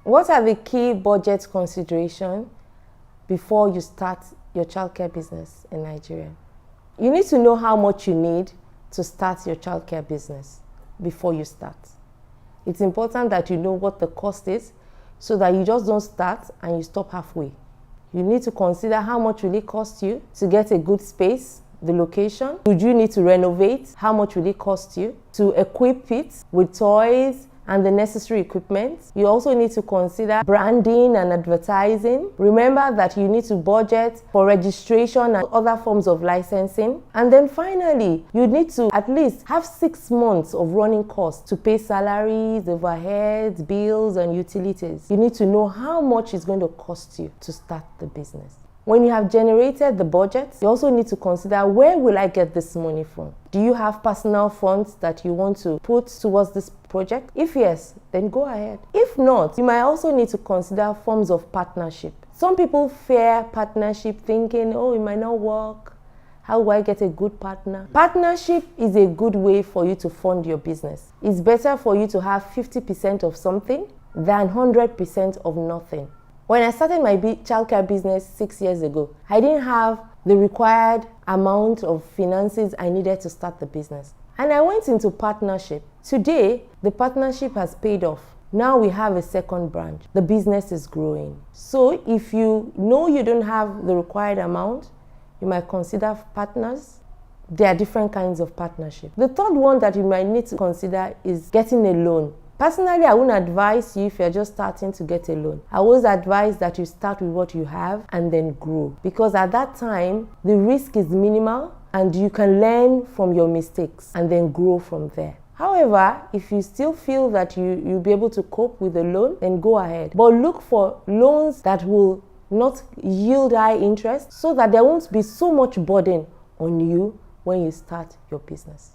What are the key budget considerations before you start your childcare business in Nigeria? You need to know how much you need to start your childcare business before you start. It's important that you know what the cost is so that you just don't start and you stop halfway. You need to consider how much will it cost you to get a good space, the location. Would you need to renovate? How much will it cost you to equip it with toys and the necessary equipment? You also need to consider branding and advertising. Remember that you need to budget for registration and other forms of licensing. And then finally, you need to at least have 6 months of running costs to pay salaries, overheads, bills, and utilities. You need to know how much it's going to cost you to start the business. When you have generated the budget, you also need to consider, where will I get this money from? Do you have personal funds that you want to put towards this project? If yes, then go ahead. If not, you might also need to consider forms of partnership. Some people fear partnership, thinking, oh, it might not work. How do I get a good partner? Partnership is a good way for you to fund your business. It's better for you to have 50% of something than 100% of nothing. When I started my childcare business 6 years ago, I didn't have the required amount of finances I needed to start the business. And I went into partnership. Today, the partnership has paid off. Now we have a second branch. The business is growing. So if you know you don't have the required amount, you might consider partners. There are different kinds of partnership. The third one that you might need to consider is getting a loan. Personally, I wouldn't advise you if you're just starting to get a loan. I always advise that you start with what you have and then grow. Because at that time, the risk is minimal and you can learn from your mistakes and then grow from there. However, if you still feel that you'll be able to cope with a loan, then go ahead. But look for loans that will not yield high interest so that there won't be so much burden on you when you start your business.